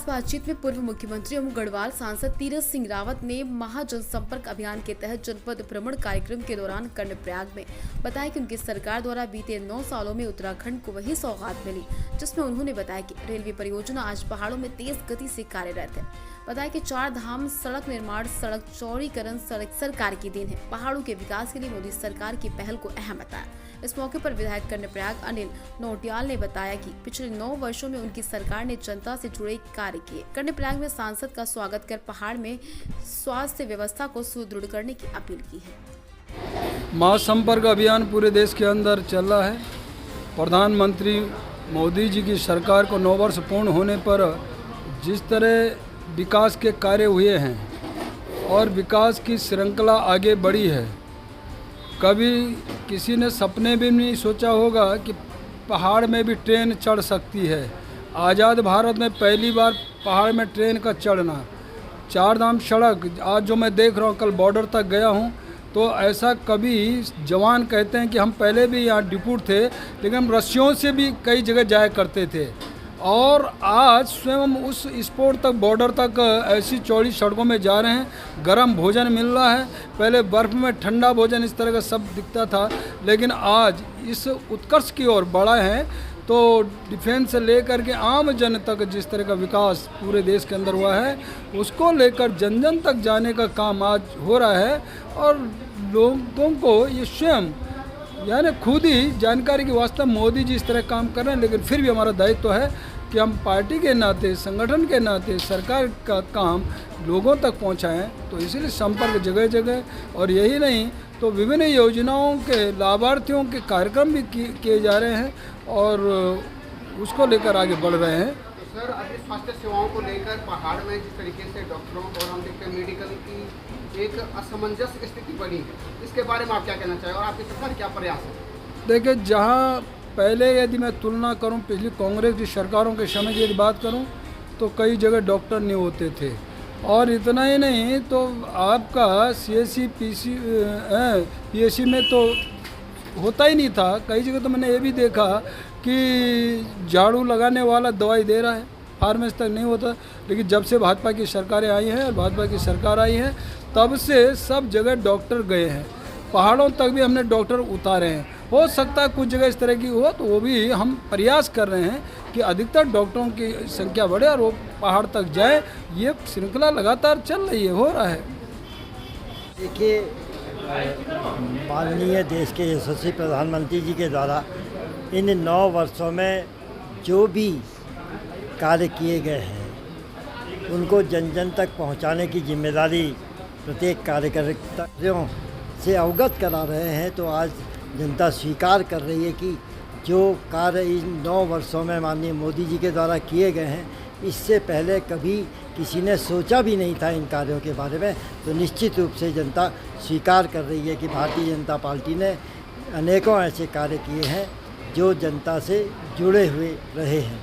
बातचीत में पूर्व मुख्यमंत्री एवं गढ़वाल सांसद तीरथ सिंह रावत ने महाजनसंपर्क अभियान के तहत जनपद भ्रमण कार्यक्रम के दौरान कर्णप्रयाग में बताया कि उनकी सरकार द्वारा बीते 9 सालों में उत्तराखंड को वही सौगात मिली, जिसमें उन्होंने बताया कि रेलवे परियोजना आज पहाड़ों में तेज गति से कार्यरत है। बताया कि 4 धाम सड़क निर्माण, सड़क चौड़ीकरण सड़क सरकार की देन है। पहाड़ों के विकास के लिए मोदी सरकार की पहल को अहम बताया। इस मौके पर विधायक कर्णप्रयाग अनिल नौटियाल ने बताया कि पिछले 9 वर्षों में उनकी सरकार ने जनता से जुड़े कार्य किए। कर्णप्रयाग में सांसद का स्वागत कर पहाड़ में स्वास्थ्य व्यवस्था को सुदृढ़ करने की अपील की है। महासंपर्क अभियान पूरे देश के अंदर चल रहा है। प्रधानमंत्री मोदी जी की सरकार को 9 वर्ष पूर्ण होने पर जिस तरह विकास के कार्य हुए हैं और विकास की श्रृंखला आगे बढ़ी है, कभी किसी ने सपने भी नहीं सोचा होगा कि पहाड़ में भी ट्रेन चढ़ सकती है। आज़ाद भारत में पहली बार पहाड़ में ट्रेन का चढ़ना, 4 धाम सड़क आज जो मैं देख रहा हूँ, कल बॉर्डर तक गया हूँ, तो ऐसा कभी जवान कहते हैं कि हम पहले भी यहाँ डिप्यूट थे, लेकिन हम रस्सियों से भी कई जगह जाया करते थे और आज स्वयं उस स्पोर्ट तक बॉर्डर तक ऐसी चौड़ी सड़कों में जा रहे हैं। गर्म भोजन मिल रहा है, पहले बर्फ़ में ठंडा भोजन इस तरह का सब दिखता था, लेकिन आज इस उत्कर्ष की ओर बढ़ा है। तो डिफेंस से लेकर के आम जन तक जिस तरह का विकास पूरे देश के अंदर हुआ है, उसको लेकर जन जन तक जाने का काम आज हो रहा है और लोगों को ये स्वयं यानी खुद ही जानकारी की वास्तव मोदी जी इस तरह काम कर रहे हैं। लेकिन फिर भी हमारा दायित्व है कि हम पार्टी के नाते, संगठन के नाते सरकार का काम लोगों तक पहुंचाएं। तो इसीलिए संपर्क जगह जगह और यही नहीं तो विभिन्न योजनाओं के लाभार्थियों के कार्यक्रम भी किए जा रहे हैं और उसको लेकर आगे बढ़ रहे हैं। तो सर, अभी स्वास्थ्य सेवाओं को लेकर पहाड़ में जिस तरीके से डॉक्टरों और हम देखते हैं मेडिकल की एक असमंजस स्थिति बनी है, इसके बारे में आप क्या कहना चाहिए और आपकी सरकार क्या प्रयास है? देखिए, जहाँ पहले यदि मैं तुलना करूं पिछली कांग्रेस की सरकारों के समय की यदि बात करूं तो कई जगह डॉक्टर नहीं होते थे और इतना ही नहीं तो आपका CSC PSC में तो होता ही नहीं था। कई जगह तो मैंने ये भी देखा कि झाड़ू लगाने वाला दवाई दे रहा है, फार्मेसी तक नहीं होता। लेकिन जब से भाजपा की सरकारें आई हैं और भाजपा की सरकार आई है, तब से सब जगह डॉक्टर गए हैं। पहाड़ों तक भी हमने डॉक्टर उतारे हैं। हो सकता है कुछ जगह इस तरह की हो, तो वो भी हम प्रयास कर रहे हैं कि अधिकतर डॉक्टरों की संख्या बढ़े और वो पहाड़ तक जाए। ये श्रृंखला लगातार चल रही है, हो रहा है। देखिए, माननीय देश के यशस्वी प्रधानमंत्री जी के द्वारा इन 9 वर्षों में जो भी कार्य किए गए हैं उनको जन जन तक पहुंचाने की जिम्मेदारी प्रत्येक कार्यकर्ताओं से अवगत करा रहे हैं। तो आज जनता स्वीकार कर रही है कि जो कार्य इन 9 वर्षों में माननीय मोदी जी के द्वारा किए गए हैं, इससे पहले कभी किसी ने सोचा भी नहीं था इन कार्यों के बारे में। तो निश्चित रूप से जनता स्वीकार कर रही है कि भारतीय जनता पार्टी ने अनेकों ऐसे कार्य किए हैं जो जनता से जुड़े हुए रहे हैं।